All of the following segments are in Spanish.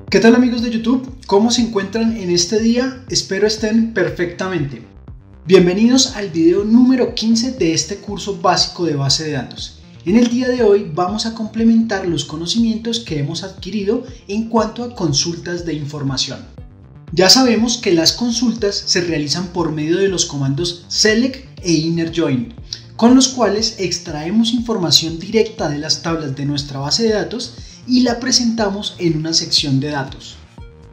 ¿Qué tal amigos de YouTube? ¿Cómo se encuentran en este día? Espero estén perfectamente. Bienvenidos al video número 15 de este curso básico de base de datos. En el día de hoy vamos a complementar los conocimientos que hemos adquirido en cuanto a consultas de información. Ya sabemos que las consultas se realizan por medio de los comandos select e inner join, con los cuales extraemos información directa de las tablas de nuestra base de datos y la presentamos en una sección de datos.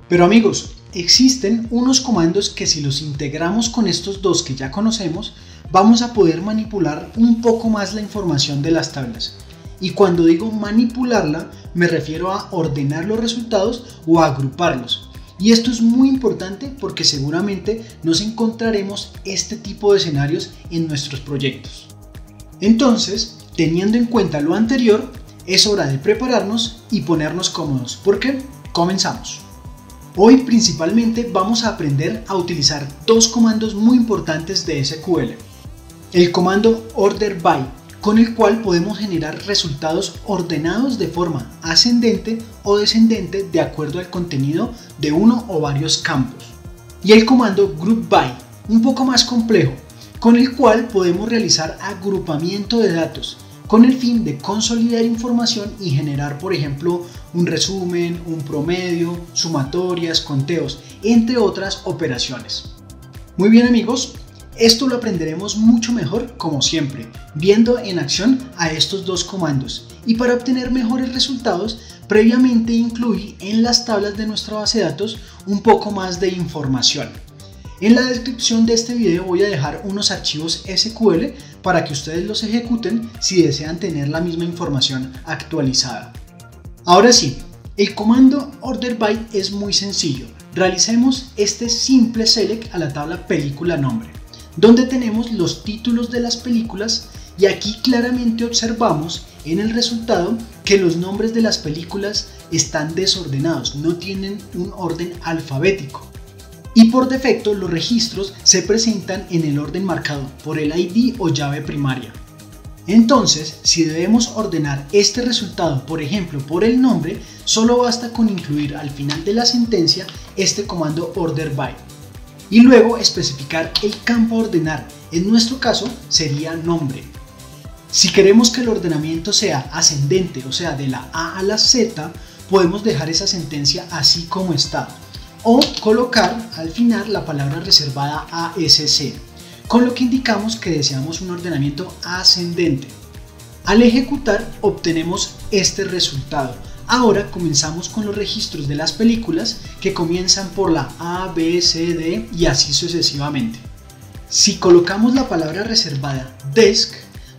Pero amigos, existen unos comandos que si los integramos con estos dos que ya conocemos, vamos a poder manipular un poco más la información de las tablas. Y cuando digo manipularla, me refiero a ordenar los resultados o a agruparlos. Y esto es muy importante porque seguramente nos encontraremos este tipo de escenarios en nuestros proyectos. Entonces, teniendo en cuenta lo anterior, es hora de prepararnos y ponernos cómodos, porque comenzamos. Hoy principalmente vamos a aprender a utilizar dos comandos muy importantes de SQL. El comando order by, con el cual podemos generar resultados ordenados de forma ascendente o descendente de acuerdo al contenido de uno o varios campos. Y el comando group by, un poco más complejo, con el cual podemos realizar agrupamiento de datos con el fin de consolidar información y generar, por ejemplo, un resumen, un promedio, sumatorias, conteos, entre otras operaciones. Muy bien amigos, esto lo aprenderemos mucho mejor como siempre, viendo en acción a estos dos comandos, y para obtener mejores resultados, previamente incluí en las tablas de nuestra base de datos un poco más de información. En la descripción de este video voy a dejar unos archivos SQL para que ustedes los ejecuten si desean tener la misma información actualizada. Ahora sí, el comando order by es muy sencillo. Realicemos este simple select a la tabla película nombre, donde tenemos los títulos de las películas y aquí claramente observamos en el resultado que los nombres de las películas están desordenados, no tienen un orden alfabético. Y por defecto los registros se presentan en el orden marcado por el ID o llave primaria. Entonces, si debemos ordenar este resultado, por ejemplo, por el nombre, solo basta con incluir al final de la sentencia este comando order by y luego especificar el campo a ordenar. En nuestro caso sería nombre. Si queremos que el ordenamiento sea ascendente, o sea, de la A a la Z, podemos dejar esa sentencia así como está, o colocar al final la palabra reservada ASC, con lo que indicamos que deseamos un ordenamiento ascendente. Al ejecutar obtenemos este resultado. Ahora comenzamos con los registros de las películas que comienzan por la A, B, C, D y así sucesivamente. Si colocamos la palabra reservada desk,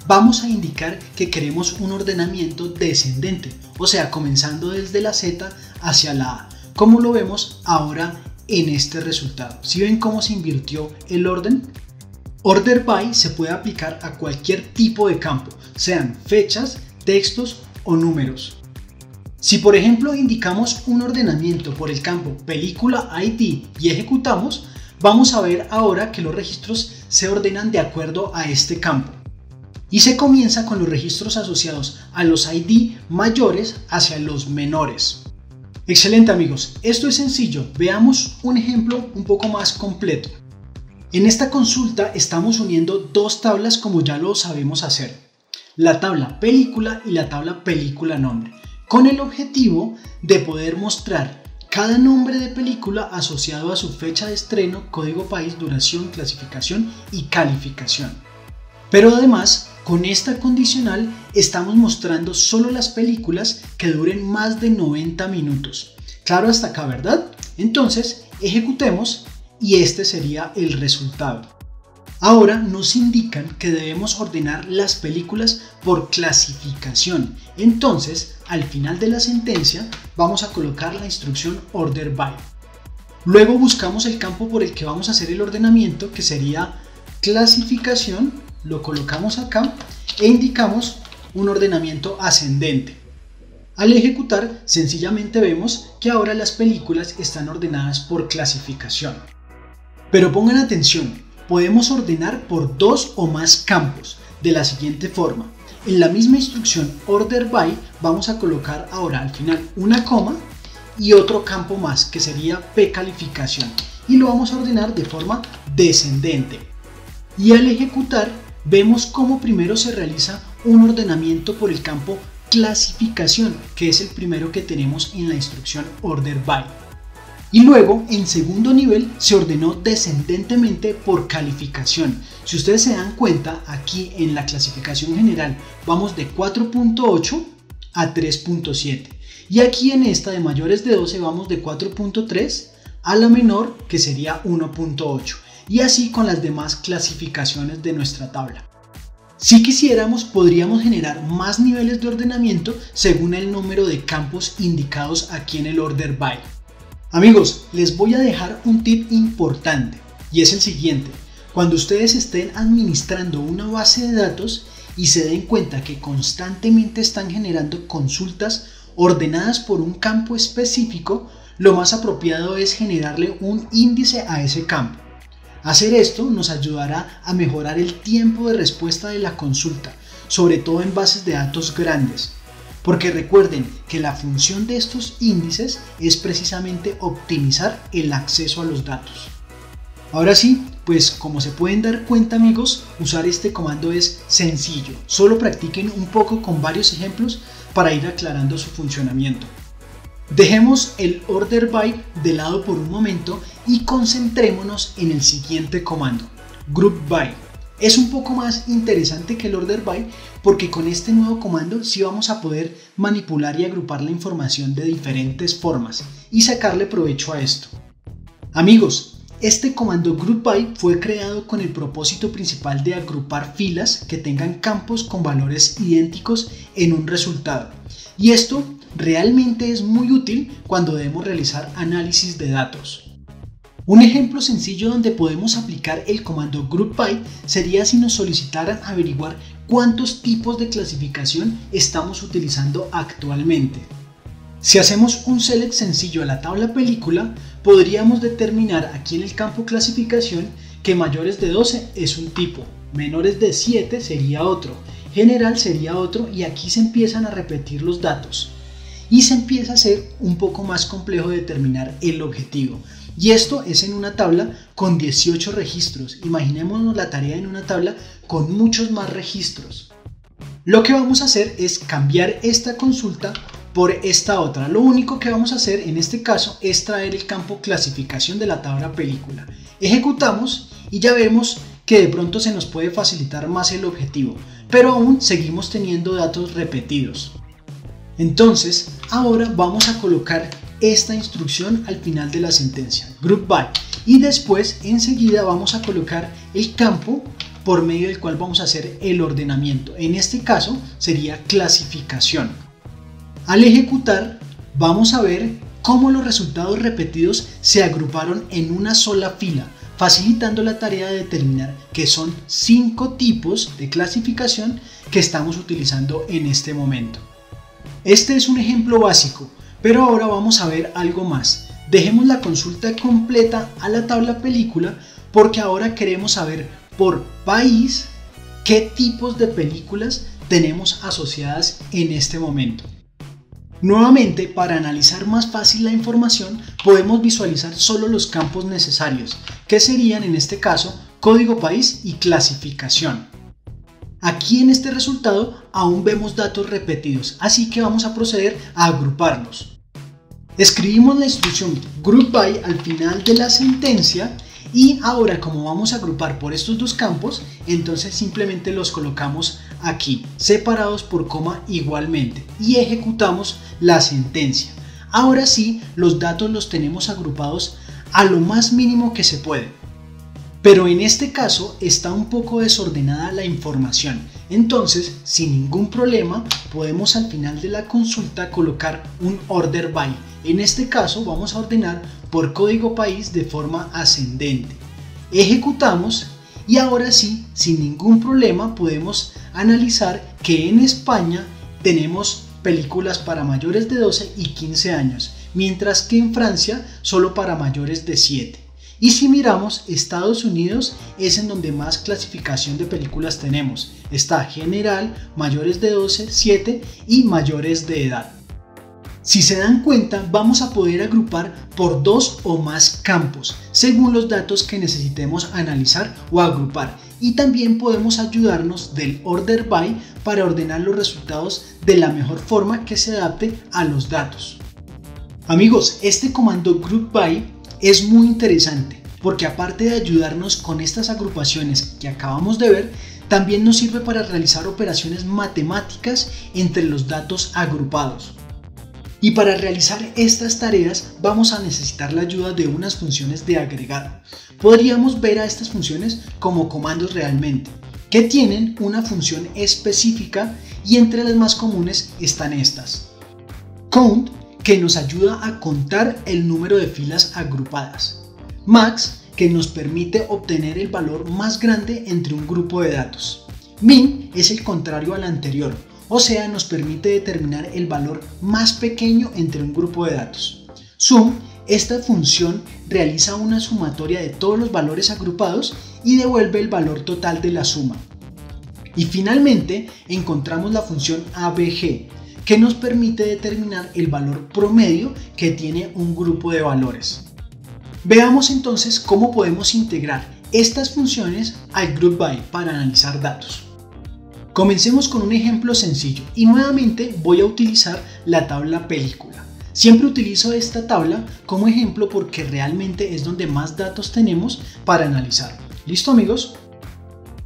vamos a indicar que queremos un ordenamiento descendente, o sea, comenzando desde la Z hacia la A, como lo vemos ahora en este resultado. ¿Sí ven cómo se invirtió el orden? Order by se puede aplicar a cualquier tipo de campo, sean fechas, textos o números. Si por ejemplo indicamos un ordenamiento por el campo película ID y ejecutamos, vamos a ver ahora que los registros se ordenan de acuerdo a este campo. Y se comienza con los registros asociados a los ID mayores hacia los menores. Excelente amigos, esto es sencillo, veamos un ejemplo un poco más completo. En esta consulta estamos uniendo dos tablas como ya lo sabemos hacer, la tabla película y la tabla película nombre, con el objetivo de poder mostrar cada nombre de película asociado a su fecha de estreno, código país, duración, clasificación y calificación. Pero además, con esta condicional estamos mostrando solo las películas que duren más de 90 minutos. Claro hasta acá, ¿verdad? Entonces, ejecutemos y este sería el resultado. Ahora nos indican que debemos ordenar las películas por clasificación. Entonces, al final de la sentencia, vamos a colocar la instrucción order by. Luego buscamos el campo por el que vamos a hacer el ordenamiento, que sería clasificación. Lo colocamos acá e indicamos un ordenamiento ascendente. Al ejecutar, sencillamente vemos que ahora las películas están ordenadas por clasificación. Pero pongan atención, podemos ordenar por dos o más campos de la siguiente forma. En la misma instrucción order by vamos a colocar ahora al final una coma y otro campo más que sería P calificación, y lo vamos a ordenar de forma descendente. Y al ejecutar vemos cómo primero se realiza un ordenamiento por el campo clasificación, que es el primero que tenemos en la instrucción order by. Y luego en segundo nivel se ordenó descendentemente por calificación. Si ustedes se dan cuenta, aquí en la clasificación general vamos de 4.8 a 3.7, y aquí en esta de mayores de 12 vamos de 4.3 a la menor, que sería 1.8, y así con las demás clasificaciones de nuestra tabla. Si quisiéramos, podríamos generar más niveles de ordenamiento según el número de campos indicados aquí en el order by. Amigos, les voy a dejar un tip importante, y es el siguiente: cuando ustedes estén administrando una base de datos y se den cuenta que constantemente están generando consultas ordenadas por un campo específico, lo más apropiado es generarle un índice a ese campo. Hacer esto nos ayudará a mejorar el tiempo de respuesta de la consulta, sobre todo en bases de datos grandes, porque recuerden que la función de estos índices es precisamente optimizar el acceso a los datos. Ahora sí, pues como se pueden dar cuenta, amigos, usar este comando es sencillo. Solo practiquen un poco con varios ejemplos para ir aclarando su funcionamiento. Dejemos el order by de lado por un momento y concentrémonos en el siguiente comando, group by. Es un poco más interesante que el order by porque con este nuevo comando sí vamos a poder manipular y agrupar la información de diferentes formas y sacarle provecho a esto. Amigos, este comando group by fue creado con el propósito principal de agrupar filas que tengan campos con valores idénticos en un resultado, y esto realmente es muy útil cuando debemos realizar análisis de datos. Un ejemplo sencillo donde podemos aplicar el comando group by sería si nos solicitaran averiguar cuántos tipos de clasificación estamos utilizando actualmente. Si hacemos un select sencillo a la tabla película, podríamos determinar aquí en el campo clasificación que mayores de 12 es un tipo, menores de 7 sería otro, general sería otro, y aquí se empiezan a repetir los datos y se empieza a hacer un poco más complejo determinar el objetivo. Y esto es en una tabla con 18 registros. Imaginémonos la tarea en una tabla con muchos más registros. Lo que vamos a hacer es cambiar esta consulta por esta otra. Lo único que vamos a hacer en este caso es traer el campo clasificación de la tabla película. Ejecutamos y ya vemos que de pronto se nos puede facilitar más el objetivo, pero aún seguimos teniendo datos repetidos. Entonces, ahora vamos a colocar esta instrucción al final de la sentencia, group by, y después enseguida vamos a colocar el campo por medio del cual vamos a hacer el ordenamiento. En este caso sería clasificación. Al ejecutar, vamos a ver cómo los resultados repetidos se agruparon en una sola fila, facilitando la tarea de determinar que son 5 tipos de clasificación que estamos utilizando en este momento. Este es un ejemplo básico, pero ahora vamos a ver algo más. Dejemos la consulta completa a la tabla película porque ahora queremos saber por país qué tipos de películas tenemos asociadas en este momento. Nuevamente, para analizar más fácil la información, podemos visualizar solo los campos necesarios, que serían en este caso código país y clasificación. Aquí en este resultado aún vemos datos repetidos, así que vamos a proceder a agruparlos. Escribimos la instrucción group by al final de la sentencia y ahora, como vamos a agrupar por estos dos campos, entonces simplemente los colocamos aquí, separados por coma igualmente, y ejecutamos la sentencia. Ahora sí, los datos los tenemos agrupados a lo más mínimo que se puede. Pero en este caso está un poco desordenada la información, entonces sin ningún problema podemos al final de la consulta colocar un order by. En este caso vamos a ordenar por código país de forma ascendente. Ejecutamos y ahora sí, sin ningún problema podemos analizar que en España tenemos películas para mayores de 12 y 15 años, mientras que en Francia solo para mayores de 7. Y si miramos, Estados Unidos es en donde más clasificación de películas tenemos. Está general, mayores de 12, 7 y mayores de edad. Si se dan cuenta, vamos a poder agrupar por 2 o más campos, según los datos que necesitemos analizar o agrupar. Y también podemos ayudarnos del order by para ordenar los resultados de la mejor forma que se adapte a los datos. Amigos, este comando group by es muy interesante porque aparte de ayudarnos con estas agrupaciones que acabamos de ver, también nos sirve para realizar operaciones matemáticas entre los datos agrupados. Y para realizar estas tareas vamos a necesitar la ayuda de unas funciones de agregado. Podríamos ver a estas funciones como comandos realmente, que tienen una función específica y entre las más comunes están estas. Count, que nos ayuda a contar el número de filas agrupadas. Max, que nos permite obtener el valor más grande entre un grupo de datos. Min es el contrario al anterior, o sea, nos permite determinar el valor más pequeño entre un grupo de datos. Sum, esta función realiza una sumatoria de todos los valores agrupados y devuelve el valor total de la suma. Y finalmente encontramos la función ABG, que nos permite determinar el valor promedio que tiene un grupo de valores. Veamos entonces cómo podemos integrar estas funciones al group by para analizar datos. Comencemos con un ejemplo sencillo y nuevamente voy a utilizar la tabla película. Siempre utilizo esta tabla como ejemplo porque realmente es donde más datos tenemos para analizar. ¿Listo, amigos?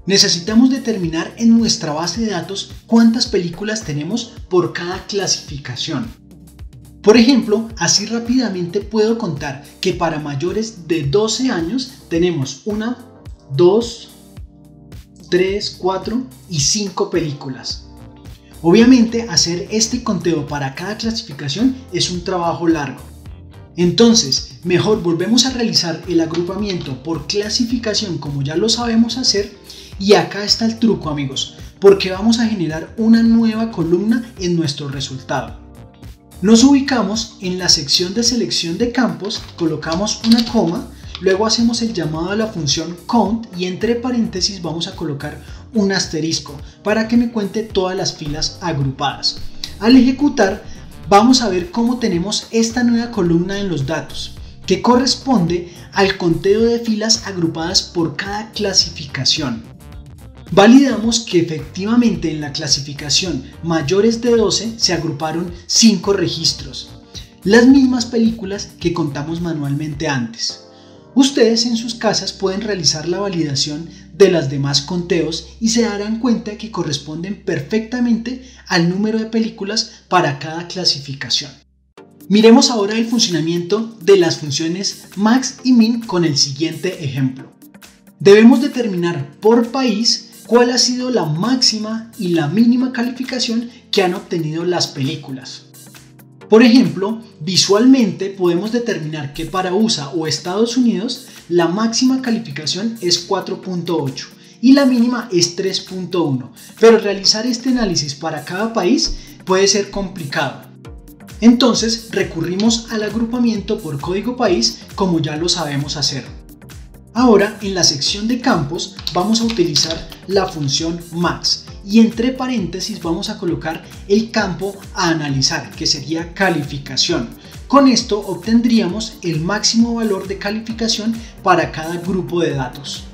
Necesitamos determinar en nuestra base de datos cuántas películas tenemos por cada clasificación. Por ejemplo, así rápidamente puedo contar que para mayores de 12 años tenemos 1, 2, 3, 4 y 5 películas. Obviamente hacer este conteo para cada clasificación es un trabajo largo. Entonces, mejor volvemos a realizar el agrupamiento por clasificación como ya lo sabemos hacer y acá está el truco, amigos, porque vamos a generar una nueva columna en nuestro resultado. Nos ubicamos en la sección de selección de campos, colocamos una coma. Luego hacemos el llamado a la función count y entre paréntesis vamos a colocar un asterisco para que me cuente todas las filas agrupadas. Al ejecutar vamos a ver cómo tenemos esta nueva columna en los datos que corresponde al conteo de filas agrupadas por cada clasificación. Validamos que efectivamente en la clasificación mayores de 12 se agruparon 5 registros, las mismas películas que contamos manualmente antes. Ustedes en sus casas pueden realizar la validación de los demás conteos y se darán cuenta que corresponden perfectamente al número de películas para cada clasificación. Miremos ahora el funcionamiento de las funciones max y min con el siguiente ejemplo. Debemos determinar por país cuál ha sido la máxima y la mínima calificación que han obtenido las películas. Por ejemplo, visualmente podemos determinar que para USA o Estados Unidos la máxima calificación es 4.8 y la mínima es 3.1, pero realizar este análisis para cada país puede ser complicado. Entonces recurrimos al agrupamiento por código país como ya lo sabemos hacer. Ahora en la sección de campos vamos a utilizar la función max y entre paréntesis vamos a colocar el campo a analizar, que sería calificación. Con esto obtendríamos el máximo valor de calificación para cada grupo de datos.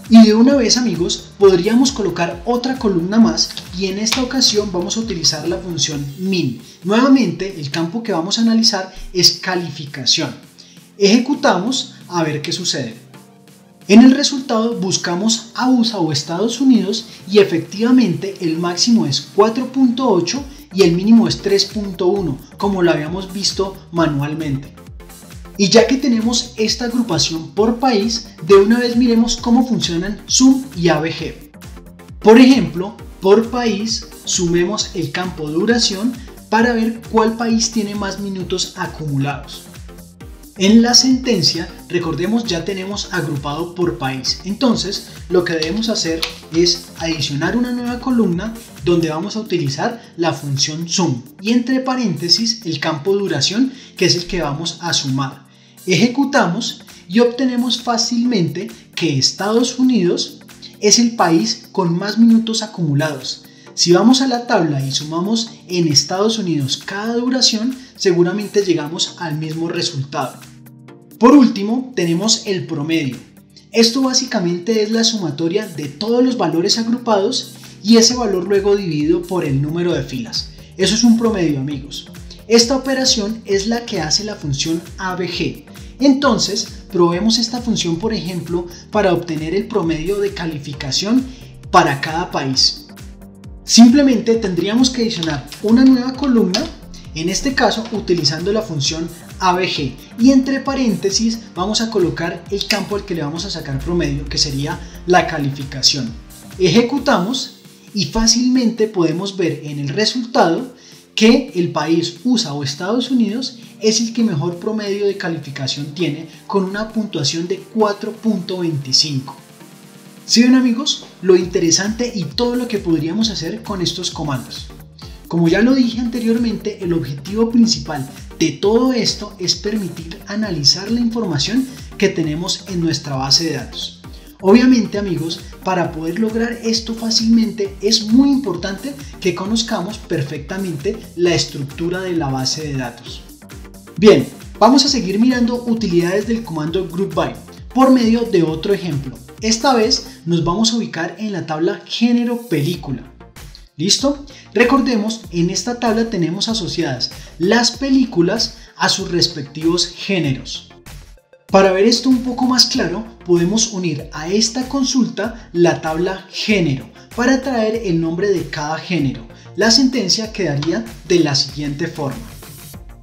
Y de una vez, amigos, podríamos colocar otra columna más y en esta ocasión vamos a utilizar la función min. Nuevamente el campo que vamos a analizar es calificación. Ejecutamos a ver qué sucede. En el resultado buscamos a USA o Estados Unidos y efectivamente el máximo es 4.8 y el mínimo es 3.1 como lo habíamos visto manualmente. Y ya que tenemos esta agrupación por país, de una vez miremos cómo funcionan sum y ABG. Por ejemplo, por país sumemos el campo duración para ver cuál país tiene más minutos acumulados. En la sentencia, recordemos, ya tenemos agrupado por país. Entonces, lo que debemos hacer es adicionar una nueva columna donde vamos a utilizar la función sum y entre paréntesis el campo duración, que es el que vamos a sumar. Ejecutamos y obtenemos fácilmente que Estados Unidos es el país con más minutos acumulados. Si vamos a la tabla y sumamos en Estados Unidos cada duración, seguramente llegamos al mismo resultado. Por último, tenemos el promedio. Esto básicamente es la sumatoria de todos los valores agrupados y ese valor luego dividido por el número de filas. Eso es un promedio, amigos. Esta operación es la que hace la función ABG. Entonces, probemos esta función, por ejemplo, para obtener el promedio de calificación para cada país. Simplemente tendríamos que adicionar una nueva columna, en este caso utilizando la función ABG, y entre paréntesis vamos a colocar el campo al que le vamos a sacar promedio, que sería la calificación. Ejecutamos y fácilmente podemos ver en el resultado que el país USA o Estados Unidos es el que mejor promedio de calificación tiene, con una puntuación de 4.25. ¿Sí ven, amigos, lo interesante y todo lo que podríamos hacer con estos comandos? Como ya lo dije anteriormente, el objetivo principal de todo esto es permitir analizar la información que tenemos en nuestra base de datos. Obviamente, amigos, para poder lograr esto fácilmente es muy importante que conozcamos perfectamente la estructura de la base de datos. Bien, vamos a seguir mirando utilidades del comando GroupBy por medio de otro ejemplo. Esta vez nos vamos a ubicar en la tabla género película. ¿Listo? Recordemos, en esta tabla tenemos asociadas las películas a sus respectivos géneros. Para ver esto un poco más claro, podemos unir a esta consulta la tabla género para traer el nombre de cada género. La sentencia quedaría de la siguiente forma.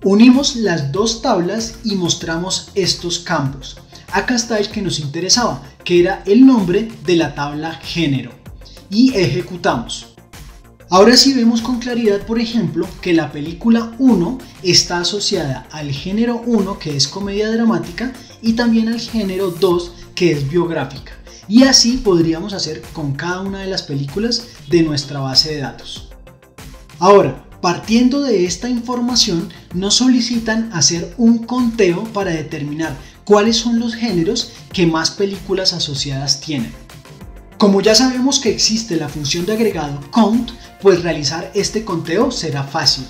Unimos las dos tablas y mostramos estos campos. Acá está el que nos interesaba, que era el nombre de la tabla género, y ejecutamos. Ahora sí vemos con claridad, por ejemplo, que la película 1 está asociada al género 1, que es comedia dramática, y también al género 2, que es biográfica. Y así podríamos hacer con cada una de las películas de nuestra base de datos. Ahora, partiendo de esta información, nos solicitan hacer un conteo para determinar cuáles son los géneros que más películas asociadas tienen. Como ya sabemos que existe la función de agregado count, pues realizar este conteo será fácil.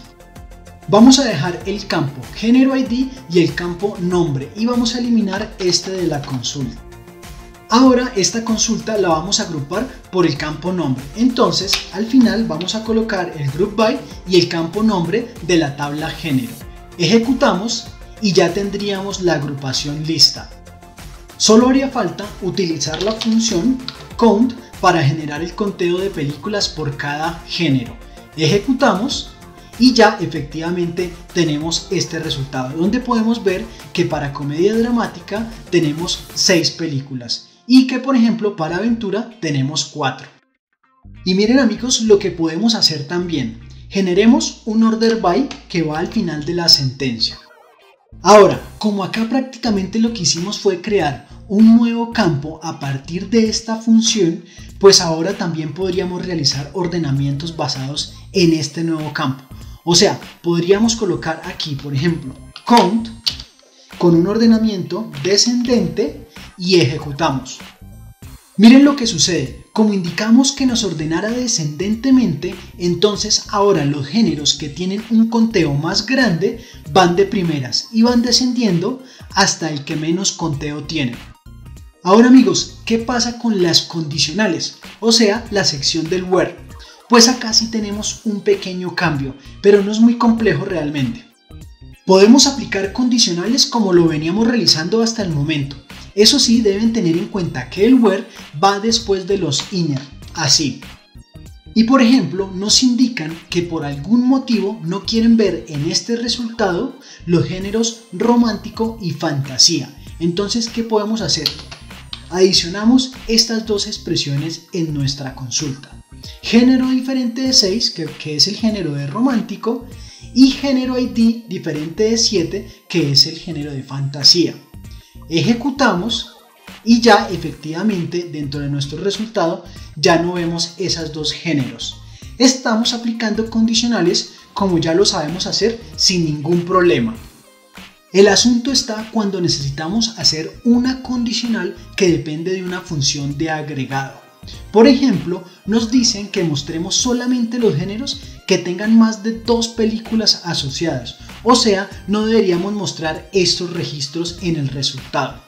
Vamos a dejar el campo género ID y el campo nombre y vamos a eliminar este de la consulta. Ahora esta consulta la vamos a agrupar por el campo nombre. Entonces al final vamos a colocar el GroupBy y el campo nombre de la tabla género. Ejecutamos y ya tendríamos la agrupación lista. Solo haría falta utilizar la función count para generar el conteo de películas por cada género. Ejecutamos y ya efectivamente tenemos este resultado, donde podemos ver que para comedia dramática tenemos 6 películas y que, por ejemplo, para aventura tenemos 4. Y miren, amigos, lo que podemos hacer también. Generemos un order by que va al final de la sentencia. Ahora, como acá prácticamente lo que hicimos fue crear un nuevo campo a partir de esta función, pues ahora también podríamos realizar ordenamientos basados en este nuevo campo. O sea, podríamos colocar aquí, por ejemplo, count con un ordenamiento descendente y ejecutamos. Miren lo que sucede. Como indicamos que nos ordenara descendentemente, entonces ahora los géneros que tienen un conteo más grande van de primeras y van descendiendo hasta el que menos conteo tiene. Ahora, amigos, ¿qué pasa con las condicionales? O sea, la sección del where. Pues acá sí tenemos un pequeño cambio, pero no es muy complejo realmente. Podemos aplicar condicionales como lo veníamos realizando hasta el momento. Eso sí, deben tener en cuenta que el where va después de los inner, así. Y por ejemplo, nos indican que por algún motivo no quieren ver en este resultado los géneros romántico y fantasía. Entonces, ¿qué podemos hacer? Adicionamos estas dos expresiones en nuestra consulta. Género diferente de 6, que es el género de romántico, y género ID diferente de 7, que es el género de fantasía. Ejecutamos y ya efectivamente dentro de nuestro resultado ya no vemos esos dos géneros. Estamos aplicando condicionales como ya lo sabemos hacer sin ningún problema. El asunto está cuando necesitamos hacer una condicional que depende de una función de agregado. Por ejemplo, nos dicen que mostremos solamente los géneros que tengan más de 2 películas asociadas, o sea, no deberíamos mostrar estos registros en el resultado.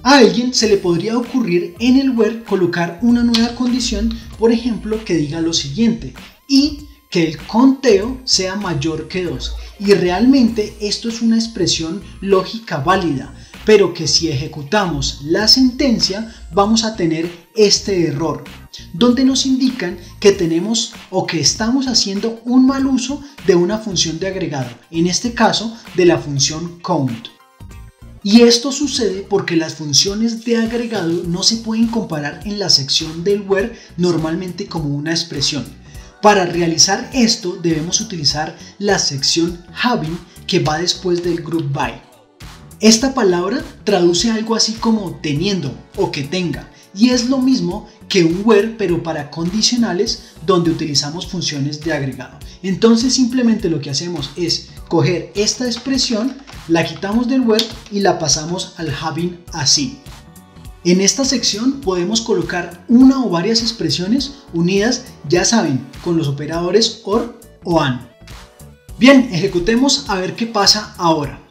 A alguien se le podría ocurrir en el where colocar una nueva condición, por ejemplo, que diga lo siguiente, y que el conteo sea mayor que 2, y realmente esto es una expresión lógica válida, pero que si ejecutamos la sentencia vamos a tener este error, donde nos indican que tenemos o que estamos haciendo un mal uso de una función de agregado, en este caso de la función count. Y esto sucede porque las funciones de agregado no se pueden comparar en la sección del where normalmente como una expresión. Para realizar esto debemos utilizar la sección having que va después del group by. Esta palabra traduce algo así como teniendo o que tenga, y es lo mismo que un where pero para condicionales donde utilizamos funciones de agregado. Entonces simplemente lo que hacemos es coger esta expresión, la quitamos del where y la pasamos al having así. En esta sección podemos colocar una o varias expresiones unidas, ya saben, con los operadores OR o AND. Bien, ejecutemos a ver qué pasa ahora.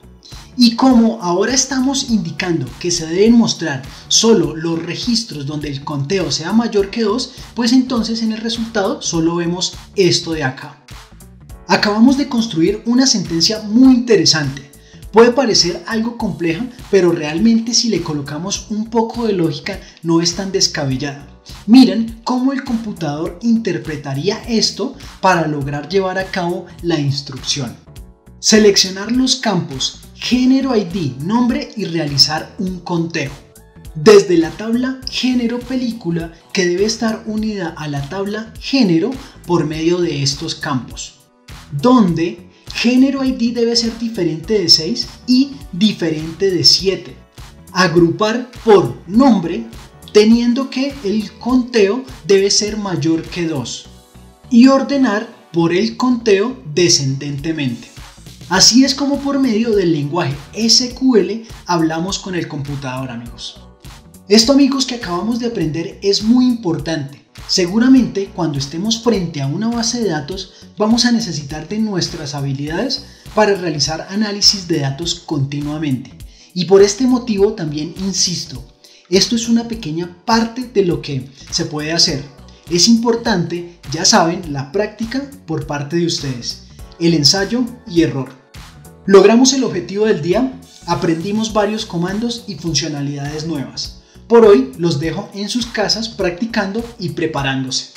Y como ahora estamos indicando que se deben mostrar solo los registros donde el conteo sea mayor que 2, pues entonces en el resultado solo vemos esto de acá. Acabamos de construir una sentencia muy interesante. Puede parecer algo compleja, pero realmente si le colocamos un poco de lógica no es tan descabellada. Miren cómo el computador interpretaría esto para lograr llevar a cabo la instrucción. Seleccionar los campos género ID, nombre y realizar un conteo. Desde la tabla género película que debe estar unida a la tabla género por medio de estos campos, donde género ID debe ser diferente de 6 y diferente de 7. Agrupar por nombre teniendo que el conteo debe ser mayor que 2 y ordenar por el conteo descendentemente. Así es como por medio del lenguaje SQL hablamos con el computador, amigos. Esto, amigos, que acabamos de aprender es muy importante. Seguramente cuando estemos frente a una base de datos vamos a necesitar de nuestras habilidades para realizar análisis de datos continuamente. Y por este motivo también insisto, esto es una pequeña parte de lo que se puede hacer. Es importante, ya saben, la práctica por parte de ustedes. El ensayo y error. Logramos el objetivo del día, aprendimos varios comandos y funcionalidades nuevas. Por hoy los dejo en sus casas practicando y preparándose.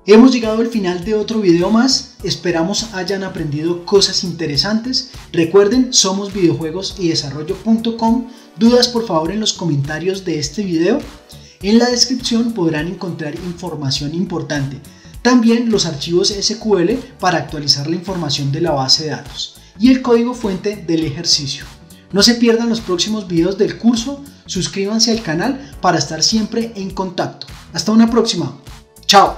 Hemos llegado al final de otro video más, esperamos hayan aprendido cosas interesantes. Recuerden, somos videojuegosyDesarrollo.com. Dudas por favor en los comentarios de este video. En la descripción podrán encontrar información importante. También los archivos SQL para actualizar la información de la base de datos y el código fuente del ejercicio. No se pierdan los próximos videos del curso, suscríbanse al canal para estar siempre en contacto. Hasta una próxima. Chao.